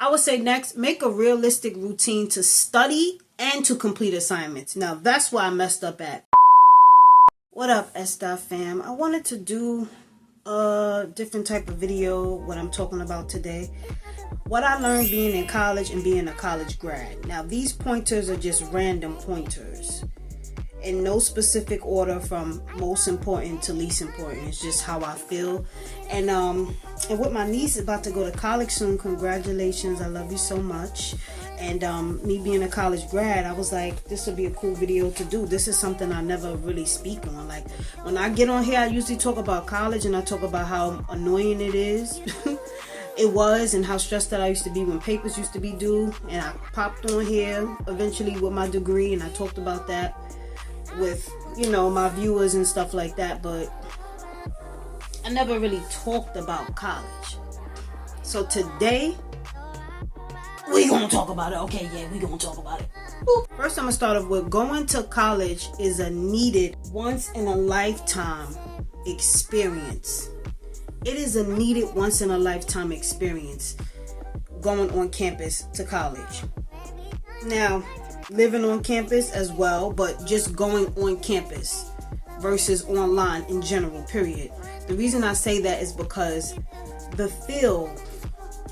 I would say next, make a realistic routine to study and to complete assignments. Now, that's where I messed up at. What up, S-Dot fam? I wanted to do a different type of video, what I'm talking about today. What I learned being in college and being a college grad. Now, these pointers are just random pointers. In no specific order from most important to least important. It's just how I feel. And with my niece about to go to college soon, congratulations, I love you so much. And me being a college grad, I was like, this would be a cool video to do. This is something I never really speak on. Like, when I get on here, I usually talk about college and I talk about how annoying it is. It was, and how stressed that I used to be when papers used to be due. And I popped on here eventually with my degree, and I talked about that with, you know, my viewers and stuff like that, but I never really talked about college. So today we gonna talk about it. Okay, yeah, we gonna talk about it. First, I'm gonna start off with going to college is a needed once in a lifetime experience. It is a needed once in a lifetime experience going on campus to college. Now, living on campus as well, but just going on campus versus online in general, period. The reason I say that is because the feel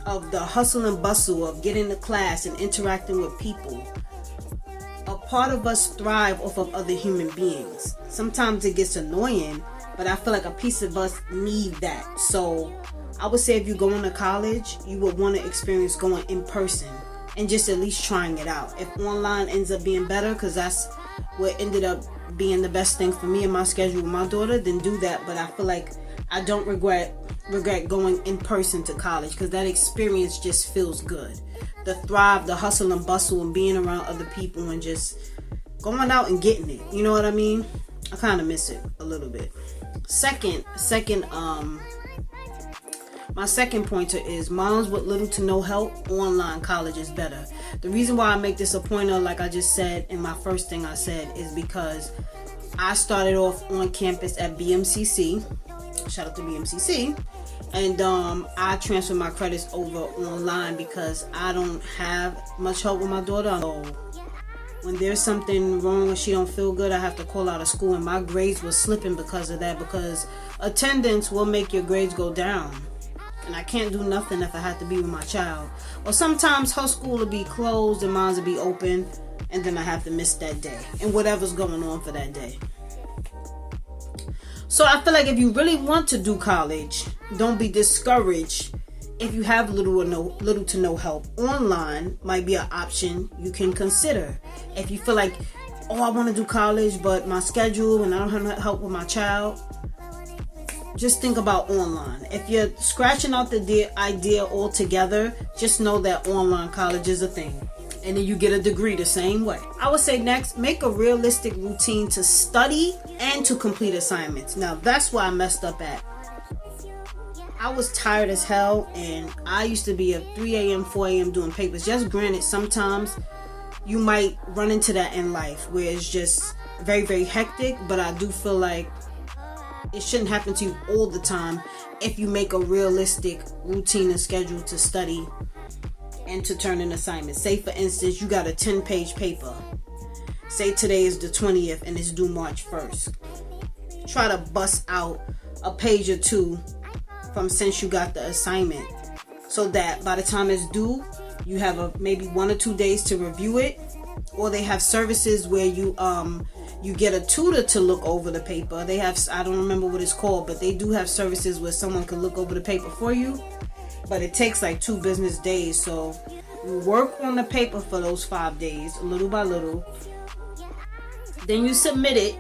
of the hustle and bustle of getting to class and interacting with people, a part of us thrive off of other human beings. Sometimes it gets annoying, but I feel like a piece of us need that. So I would say if you're going to college, you would want to experience going in person and just at least trying it out. If online ends up being better, because that's what ended up being the best thing for me and my schedule with my daughter, then do that. But I feel like I don't regret going in person to college, because that experience just feels good. The thrive, the hustle and bustle, and being around other people and just going out and getting it. You know what I mean? I kind of miss it a little bit. My second pointer is moms with little to no help, online college is better. The reason why I make this a pointer, like I just said in my first thing I said, is because I started off on campus at BMCC. Shout out to BMCC. And I transferred my credits over online because I don't have much help with my daughter. So when there's something wrong or she don't feel good, I have to call out of school. And my grades were slipping because of that, because attendance will make your grades go down. And I can't do nothing if I have to be with my child. Or sometimes her school will be closed and mine will be open, and then I have to miss that day and whatever's going on for that day. So I feel like if you really want to do college, don't be discouraged if you have little to no help. Online might be an option you can consider. If you feel like, oh, I want to do college, but my schedule and I don't have help with my child, just think about online. If you're scratching out the idea altogether, just know that online college is a thing. And then you get a degree the same way. I would say next, make a realistic routine to study and to complete assignments. Now, that's where I messed up at. I was tired as hell, and I used to be at 3 a.m., 4 a.m. doing papers. Just granted, sometimes you might run into that in life where it's just very, very hectic, but I do feel like it shouldn't happen to you all the time if you make a realistic routine and schedule to study and to turn in assignments. Say, for instance, you got a 10-page paper. Say today is the 20th and it's due March 1st. Try to bust out a page or two from since you got the assignment, so that by the time it's due, you have maybe 1 or 2 days to review it. Or they have services where you get a tutor to look over the paper. They have, I don't remember what it's called, but they do have services where someone can look over the paper for you. But it takes like 2 business days. So you work on the paper for those 5 days, little by little. Then you submit it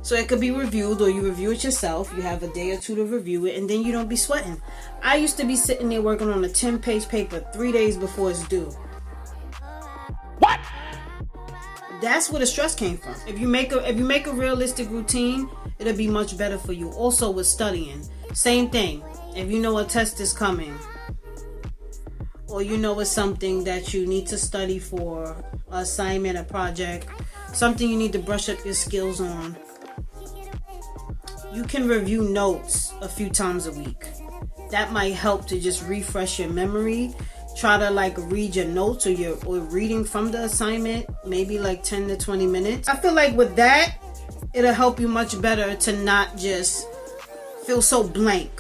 so it could be reviewed, or you review it yourself. You have a day or 2 to review it, and then you don't be sweating. I used to be sitting there working on a 10-page paper 3 days before it's due. What? That's where the stress came from. If you make a realistic routine, it'll be much better for you. Also with studying, same thing. If you know a test is coming, or you know it's something that you need to study for, an assignment, a project, something you need to brush up your skills on, you can review notes a few times a week. That might help to just refresh your memory, try to like read your notes or reading from the assignment, maybe like 10 to 20 minutes. I feel like with that, it'll help you much better to not just feel so blank.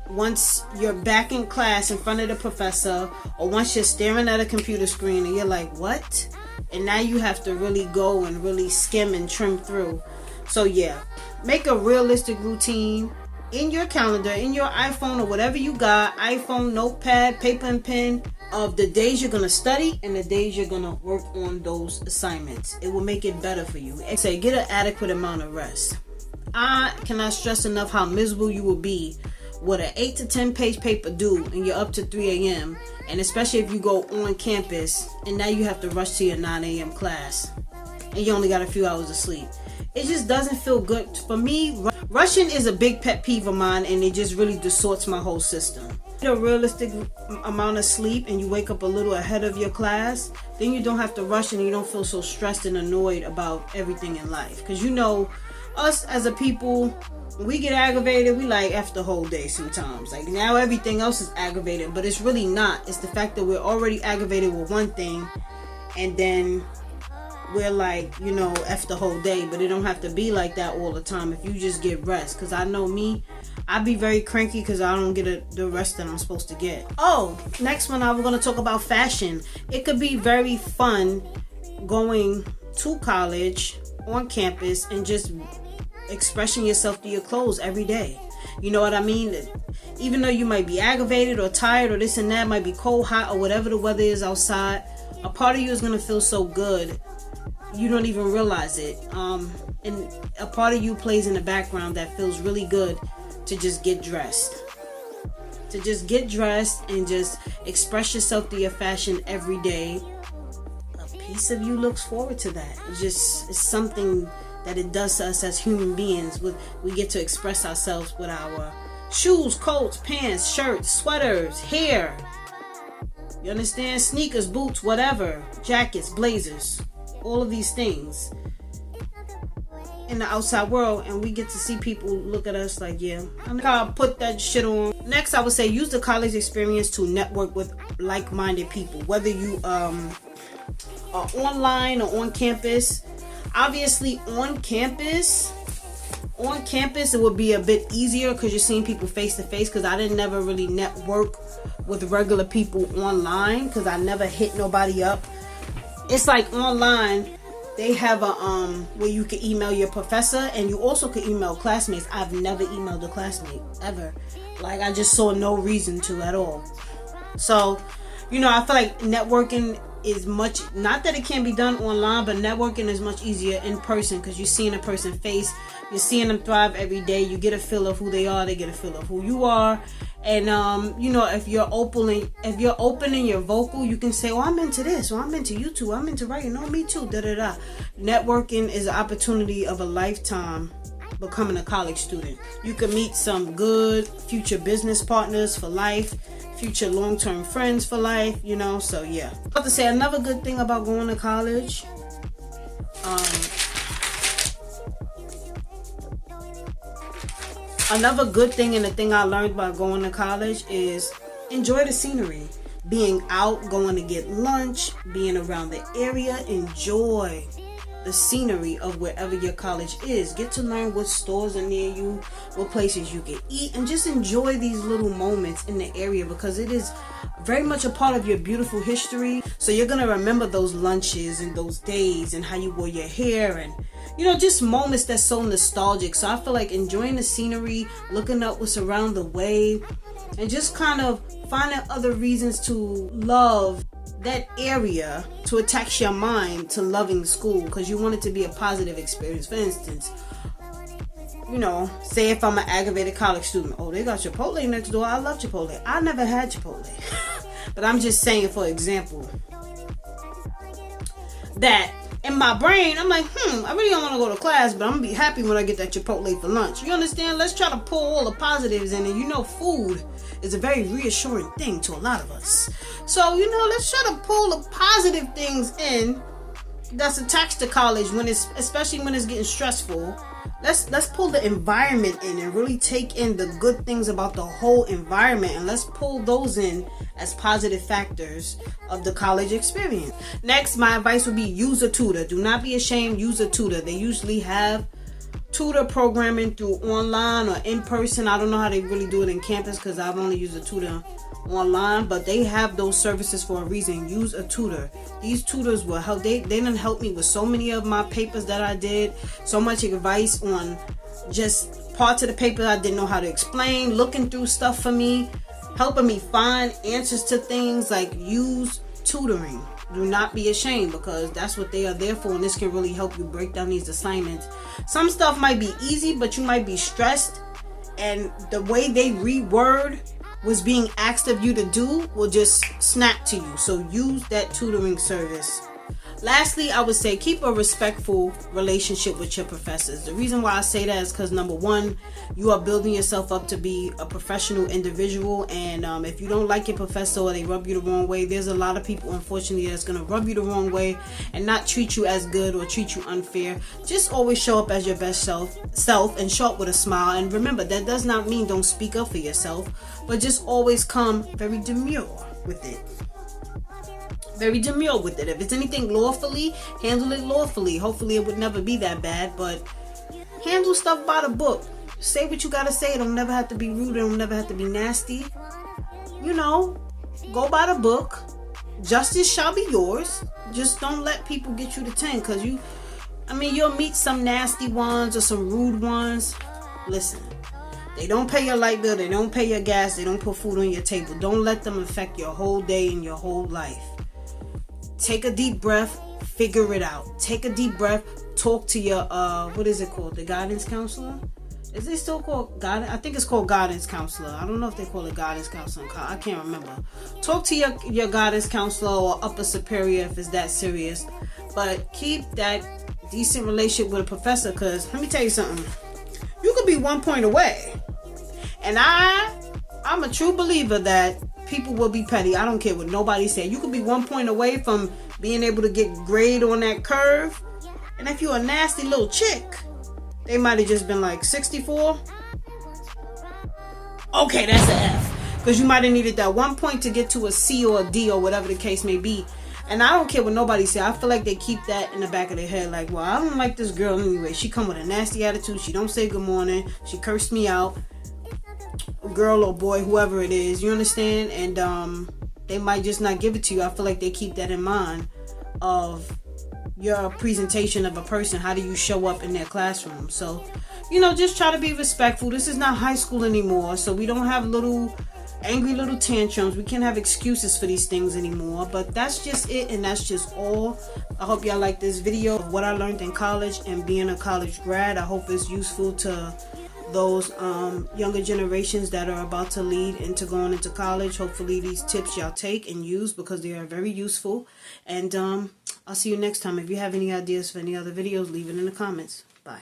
Once you're back in class in front of the professor, or once you're staring at a computer screen and you're like, what? And now you have to really go and really skim and trim through. So yeah, make a realistic routine in your calendar, in your iPhone or whatever you got, iPhone, notepad, paper and pen, of the days you're going to study and the days you're going to work on those assignments. It will make it better for you. And say, get an adequate amount of rest. I cannot stress enough how miserable you will be with an 8 to 10 page paper due and you're up to 3 a.m. And especially if you go on campus and now you have to rush to your 9 a.m. class and you only got a few hours of sleep. It just doesn't feel good. For me, rushing is a big pet peeve of mine, and it just really distorts my whole system. Get a realistic amount of sleep and you wake up a little ahead of your class, then you don't have to rush and you don't feel so stressed and annoyed about everything in life. Because you know, us as a people, when we get aggravated, we like F the whole day sometimes. Like now everything else is aggravated, but it's really not. It's the fact that we're already aggravated with one thing and then we're like, you know, F the whole day. But it don't have to be like that all the time if you just get rest. Because I know me, I be very cranky because I don't get the rest that I'm supposed to get. Oh, next one I'm going to talk about fashion. It could be very fun going to college on campus and just expressing yourself through your clothes every day. You know what I mean? Even though you might be aggravated or tired or this and that, might be cold, hot, or whatever the weather is outside, a part of you is going to feel so good you don't even realize it. And a part of you plays in the background that feels really good to just get dressed. To just get dressed and just express yourself through your fashion every day. A piece of you looks forward to that. It's something that it does to us as human beings. We get to express ourselves with our shoes, coats, pants, shirts, sweaters, hair. You understand? Sneakers, boots, whatever. Jackets, blazers. All of these things in the outside world, and we get to see people look at us like, yeah, I'm gonna put that shit on. Next, I would say use the college experience to network with like-minded people, whether you are online or on campus. Obviously on campus it would be a bit easier because you're seeing people face to face, because I didn't never really network with regular people online because I never hit nobody up. It's like online, they have a where you can email your professor, and you also can email classmates. I've never emailed a classmate ever. Like, I just saw no reason to at all. So, you know, I feel like networking is much, not that it can't be done online, but networking is much easier in person because you're seeing a person's face, you're seeing them thrive every day, you get a feel of who they are, they get a feel of who you are. And you know, if you're open and you're vocal, you can say, oh, I'm into this, or I'm into YouTube, I'm into writing, oh, me too, da-da-da. Networking is an opportunity of a lifetime becoming a college student. You can meet some good future business partners for life, future long-term friends for life, you know. So yeah, I have to say another good thing about going to college, another good thing, and the thing I learned by going to college, is enjoy the scenery. Being out, going to get lunch, being around the area, enjoy the scenery of wherever your college is. Get to learn what stores are near you, what places you can eat, and just enjoy these little moments in the area, because it is very much a part of your beautiful history. So you're gonna remember those lunches and those days and how you wore your hair, and you know, just moments that's so nostalgic. So I feel like enjoying the scenery, looking up what's around the way, and just kind of finding other reasons to love that area to attach your mind to loving school, because you want it to be a positive experience. For instance, you know, say if I'm an aggravated college student, oh, they got Chipotle next door, I love Chipotle. I never had Chipotle. But I'm just saying, for example, that in my brain, I'm like, I really don't want to go to class, but I'm going to be happy when I get that Chipotle for lunch. You understand? Let's try to pull all the positives in it. You know, food is a very reassuring thing to a lot of us. So, you know, let's try to pull the positive things in that's attached to college, when it's, especially when it's getting stressful. let's pull the environment in and really take in the good things about the whole environment, and let's pull those in as positive factors of the college experience. Next, my advice would be use a tutor. Do not be ashamed, use a tutor. They usually have tutor programming through online or in person. I don't know how they really do it in campus because I've only used a tutor online, but they have those services for a reason. Use a tutor. These tutors will help. They done help me with so many of my papers that I did, so much advice on just parts of the paper I didn't know how to explain, looking through stuff for me, helping me find answers to things. Like, use tutoring. Do not be ashamed, because that's what they are there for, and this can really help you break down these assignments. Some stuff might be easy, but you might be stressed, and the way they reword what's being asked of you to do will just snap to you. So use that tutoring service. Lastly, I would say keep a respectful relationship with your professors. The reason why I say that is because, number one, you are building yourself up to be a professional individual, and if you don't like your professor or they rub you the wrong way, there's a lot of people, unfortunately, that's going to rub you the wrong way and not treat you as good or treat you unfair. Just always show up as your best self and show up with a smile. And remember, that does not mean don't speak up for yourself, but just always come very demure with it. Very demure with it. If it's anything lawfully, handle it lawfully. Hopefully it would never be that bad, but handle stuff by the book. Say what you gotta say. It don't never have to be rude. It don't never have to be nasty. You know, go by the book. Justice shall be yours. Just don't let people get you to 10, because you'll meet some nasty ones or some rude ones. Listen, they don't pay your light bill. They don't pay your gas. They don't put food on your table. Don't let them affect your whole day and your whole life. Take a deep breath, figure it out. Take a deep breath, talk to your, what is it called? The guidance counselor? Is it still called guidance? I think it's called guidance counselor. I don't know if they call it guidance counselor. I can't remember. Talk to your guidance counselor or upper superior if it's that serious. But keep that decent relationship with a professor, because let me tell you something. You could be 1 point away. And I'm a true believer that people will be petty. I don't care what nobody said. You could be 1 point away from being able to get grade on that curve. And if you're a nasty little chick, they might have just been like 64. Okay, that's an F. Because you might have needed that 1 point to get to a C or a D or whatever the case may be. And I don't care what nobody say. I feel like they keep that in the back of their head. Like, well, I don't like this girl anyway. She come with a nasty attitude. She don't say good morning. She cursed me out. Girl or boy, whoever it is, you understand? And they might just not give it to you. I feel like they keep that in mind of your presentation of a person. How do you show up in their classroom? So, just try to be respectful. This is not high school anymore, so we don't have angry little tantrums. We can't have excuses for these things anymore. But that's just it, and that's just all. I hope y'all like this video of what I learned in college and being a college grad. I hope it's useful to those younger generations that are about to lead into going into college. Hopefully these tips y'all take and use, because they are very useful. And I'll see you next time. If you have any ideas for any other videos, leave it in the comments. Bye.